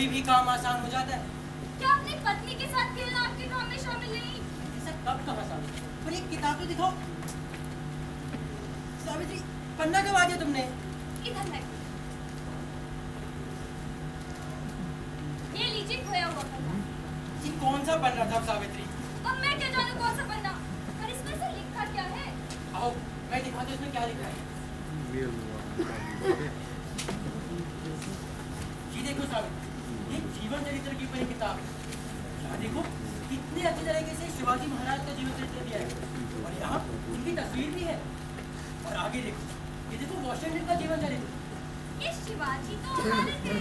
कोई भी काम आसान हो जाता है। क्या अपनी पत्नी के साथ खेलना आपके काम में शामिल नहीं? ऐसा कब कहा सावित्री? पर एक किताब तो दिखाओ। सावित्री, पन्ना कब आ दिया तुमने? इधर है, ये लीजिए खोया हुआ पन्ना। ये कौन सा पन्ना था सावित्री? अब मैं क्या जानूं कौन सा पन्ना, पर इसमें से लिखा क्या है? आओ मैं दिखाता हूं इसमें क्या लिखा है। ये देखो सावित्री, ये जीवन चरित्र की ऊपर एक किताब है। यहाँ देखो कितने अच्छे तरीके से शिवाजी महाराज का जीवन चरित्र दिया है, और यहाँ उनकी तस्वीर भी है। और आगे देखो, ये देखो वॉशिंगटन का जीवन चरित्र। ये शिवाजी तो हमारे थे,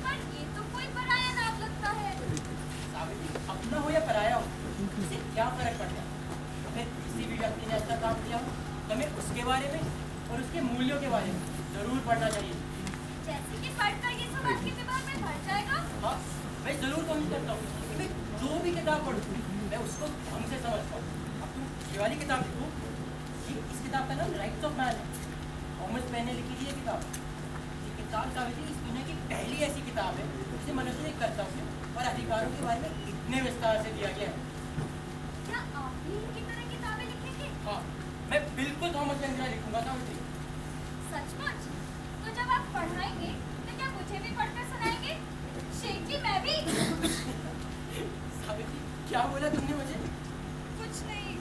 पर ये तो कोई पराया नाम लगता है। सावित्री, अपना हो या पराया हो, इससे क्या फर्क पड़ता है? अगर किसी भी व्यक्ति ने अच्छा काम किया हो तो हमें उसके बारे में और उसके मूल्यों के बारे में जरूर पढ़ना चाहिए। जैसे कि पढ़कर ये सब आपके दिमाग में भर जाएगा। हाँ, मैं जरूर कोशिश करता हूँ कि मैं जो भी किताब पढ़ूँ मैं उसको ढंग से समझ पाऊँ। अब तुम ये वाली किताब देखो, इस किताब का नाम राइट्स ऑफ मैन है। थॉमस पेन ने लिखी थी ये किताब। ये किताब सावित्री इस दुनिया की पहली ऐसी किताब है जिसे मनुष्य के कर्तव्य और अधिकारों के बारे में इतने विस्तार से दिया गया है। क्या आप भी इनकी तरह किताबें लिखेंगे? हाँ, मैं बिल्कुल थॉमस पेन की तरह लिखूंगा सावित्री। सचमुच? तो जब आप पढ़ाएंगे तो क्या मुझे भी पढ़कर सुनाएंगे? शेख जी, मैं भी। सावित्री, क्या बोला तुमने मुझे? कुछ नहीं।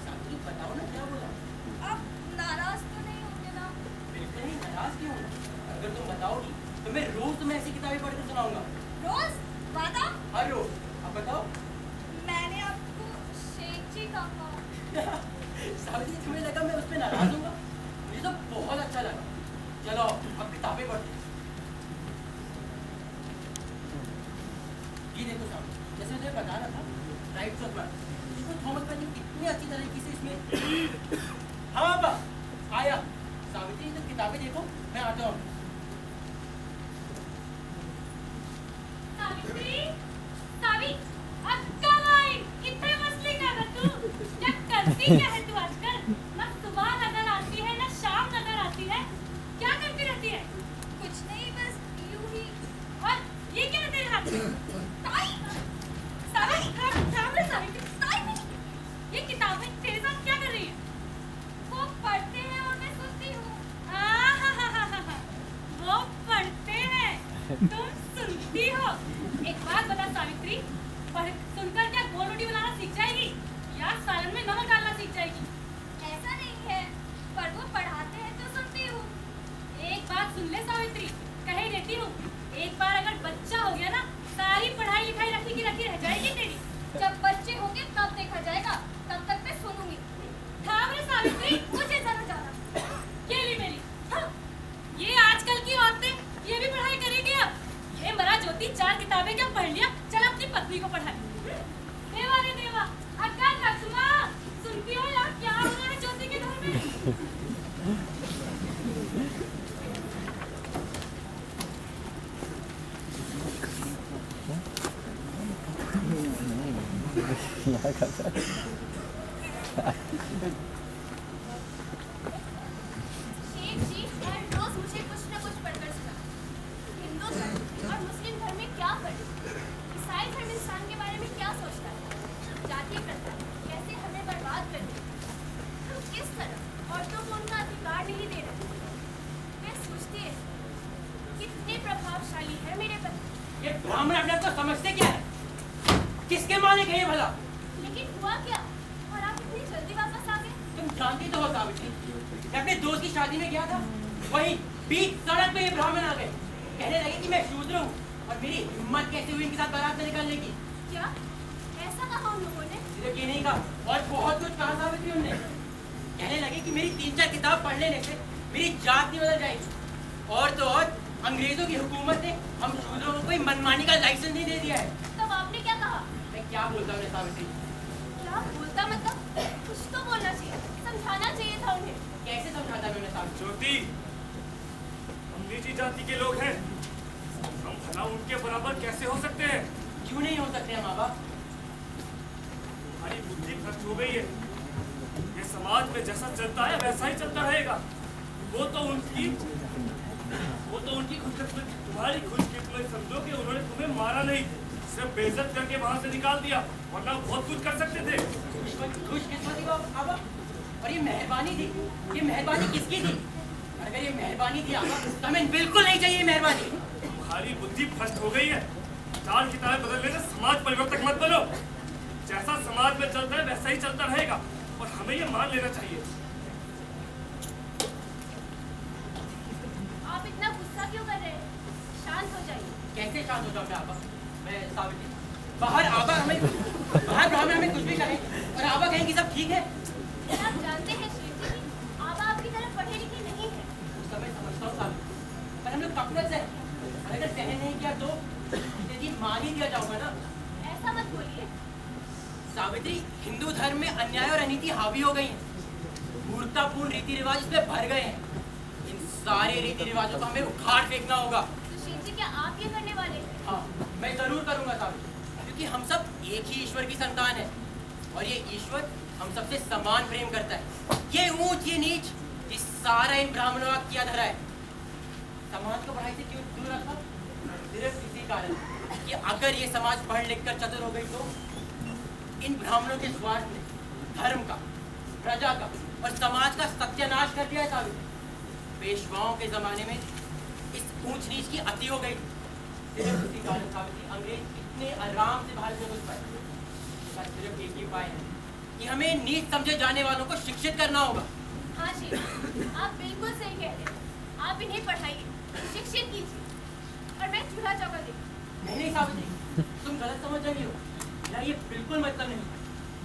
सावित्री, बताओ ना क्या बोला? आप नाराज तो नहीं होंगे ना? बिल्कुल नहीं, नाराज क्यों हूँ? अगर तुम बताओगी तो मैं रोज तुम्हें ऐसी किताबें पढ़कर सुनाऊंगा। रोज? वादा? हर रोज। अब बताओ। मैंने आपको शेख जी कहा। सावित्री, तुम्हें लगा मैं उस पर नाराज हूँगा? मुझे तो बहुत अच्छा लगा। चलो अब किताबें पढ़ते हैं। ये देखो सावित्री, जैसे मुझे बताना था राइट्स ऑफ मैन, देखो थॉमस पेन ने कितनी अच्छी तरीके से इसमें हाँ पापा आया। सावित्री, तो किताबें देखो, मैं आता हूँ। सावित्री, सावी, अब कब आई? इतने मस्ती कर रहा तू? क्या करती क्या है तू आजकल? ना सुबह नजर आती है ना शाम नजर आती है। क्या करती रहती है? कुछ नहीं, बस यूं ही। और ये क्या है तेरे हाथ में? ताई, सावी, थाम ले सावित्री, ताई, ये किताबें तेरे साथ क्या कर रही है? वो पढ़ते हैं और मैं सुनती हूँ। वो पढ़ते हैं, तुम सुनती हो। एक बात बता सावित्री, सुनकर क्या गोल रोटी बनाना सीख जाएगी या सालन में नमक डालना सीख जाएगी? ऐसा नहीं है, पर वो पढ़ाते हैं तो सुनती हूँ। एक बात सुन ले सावित्री, कह देती हूँ, एक बार अगर बच्चा हो गया ना, सारी पढ़ाई लिखाई रखी की रखी रह जाएगी तेरी। जब बच्चे होंगे तब देखा जाएगा, तब तक मैं सुनूंगी। थाम रे सावित्री, मुझे जरा जाना। ये ली मेरी। हाँ, ये आजकल की औरतें ये भी पढ़ाई करेगी अब। ये मरा ज्योति 4 किताबें क्या पढ़ लिया, चल अपनी पत्नी को पढ़ा। देवा रे देवा, अक्का लक्ष्मा, सुनती हो यार क्या हो रहा है ज्योति के घर में? शेख जी हर रोज मुझे कुछ न कुछ पढ़कर सुना। हिंदू धर्म और मुस्लिम धर्म में क्या फर्क है? ईसाई धर्म इंसान के बारे में क्या सोचता है? जातीय प्रथा कैसे हमें बर्बाद कर दी? हम किस तरह औरतों को उनका अधिकार नहीं दे रहे? मैं सोचती है कितने प्रभावशाली है मेरे पति। ये ब्राह्मण अपने आप को समझते क्या है? किसके माने गए भला? लेकिन हुआ क्या और आप इतनी जल्दी वापस आ गए? तुम जानती तो हो सावित्री, मैं अपने दोस्त की शादी में गया था, वहीं बीच सड़क पे ये ब्राह्मण आ गए। कहने लगे कि मैं शूद्र हूँ और मेरी हिम्मत कैसे हुई इनके साथ बारात में निकलने की। क्या ऐसा कहा उन लोगों ने? सिर्फ ये नहीं कहा, और बहुत कुछ कहा सावित्री उनने। कहने लगे कि मेरी 3-4 किताब पढ़ लेने से मेरी जात नहीं बदल जाएगी। और तो और अंग्रेजों की हुकूमत ने हम शूद्रों को कोई मनमानी का लाइसेंस नहीं दे दिया है। तब आपने क्या कहा? मैं क्या बोलता हूँ सावित्री? क्या बोलता मतलब? कुछ तो बोलना चाहिए, समझाना चाहिए था उन्हें। कैसे समझाता मैंने सावित्री? ज्योति, हम नीची जाति के लोग हैं, हम भला उनके बराबर कैसे हो सकते हैं? क्यों नहीं हो सकते हैं माँ बाप? तुम्हारी बुद्धि भ्रष्ट हो गई है। ये समाज में जैसा चलता है वैसा ही चलता रहेगा। वो तो उनकी वो तो उनकी खुशकिस्मत, तुम्हारी खुशकिस्मत समझो कि उन्होंने तुम्हें मारा नहीं, सिर्फ बेइज्जत करके वहां से निकाल दिया, वरना बहुत कुछ कर सकते थे। खुशकिस्मती को आबा, और ये मेहरबानी थी, ये मेहरबानी किसकी थी? अगर ये मेहरबानी थी आबा, तो हमें बिल्कुल नहीं चाहिए मेहरबानी। तुम्हारी बुद्धि भ्रष्ट हो गई है। चाल किताबें बदल लेने समाज परिवर्तक मत बनो। जैसा समाज में चलता है वैसा ही चलता रहेगा, और हमें ये मान लेना चाहिए। आप इतना गुस्सा क्यों कर रहे हैं? शांत हो जाइए। कैसे शांत हो जाऊं मैं आबा? मैं सावित्री, बाहर आबा हमें, बाहर ब्राह्मण हमें कुछ भी कहें और आबा कहेंगी सब ठीक है। आप जानते हैं श्रीमती जी, आबा आपकी तरह पढ़े लिखे नहीं है। उस समय समझता हूँ सावित्री, पर हम लोग कपड़े से और अगर सहन नहीं किया तो यदि मान ही दिया जाऊंगा ना। ऐसा मत बोलिए। सावित्री, हिंदू धर्म में अन्याय और अनीति हावी हो गई है। मूर्खतापूर्ण रीति रिवाज इसमें भर गए हैं। इन सारे रीति रिवाजों को हमें उखाड़ फेंकना होगा। सुशील जी, क्या आप ये करने वाले हैं? हाँ, मैं जरूर करूंगा सावित्री, क्योंकि हम सब एक ही ईश्वर की संतान है और ये ईश्वर हम सबसे समान प्रेम करता है। ये ऊंच ये नीच, ये सारा इन ब्राह्मणों का किया धरा है। समाज को पढ़ाई से क्यों दूर रखा? सिर्फ इसी कारण कि अगर ये समाज पढ़ लिख कर चतुर हो गई तो इन ब्राह्मणों के स्वार्थ ने धर्म का, प्रजा का और समाज का सत्यानाश कर दिया है सावित्री। पेशवाओं के जमाने में इस ऊंच नीच की अति हो गई। सिर्फ इसी कारण सावित्री, अंग्रेज इतने आराम से भारत में घुस पाए। इसका सिर्फ एक ही उपाय है कि हमें नीच समझे जाने वालों को शिक्षित करना होगा। हाँ जी, आप बिल्कुल सही कह रहे हैं। आप इन्हें पढ़ाइए, शिक्षित कीजिए और मैं चूल्हा चौका देखूं। नहीं सावित्री, तुम गलत समझ रही हो। मेरा ये बिल्कुल मतलब नहीं।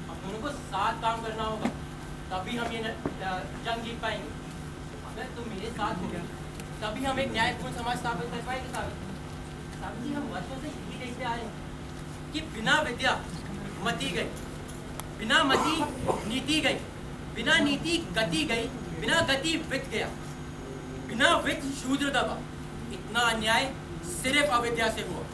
हम दोनों को साथ काम करना होगा, तभी हम ये जंग जीत पाएंगे। अगर तुम मेरे साथ हो तभी हम एक न्यायपूर्ण समाज स्थापित कर पाएंगे सावित्री। सावित्री, हम वर्षों से यही देखते आए हैं कि बिना विद्या मति गई, बिना मति नीति गई, बिना नीति गति गई, बिना गति वित्त गया, बिना वित्त शूद्र दबा। इतना अन्याय सिर्फ अविद्या से हुआ।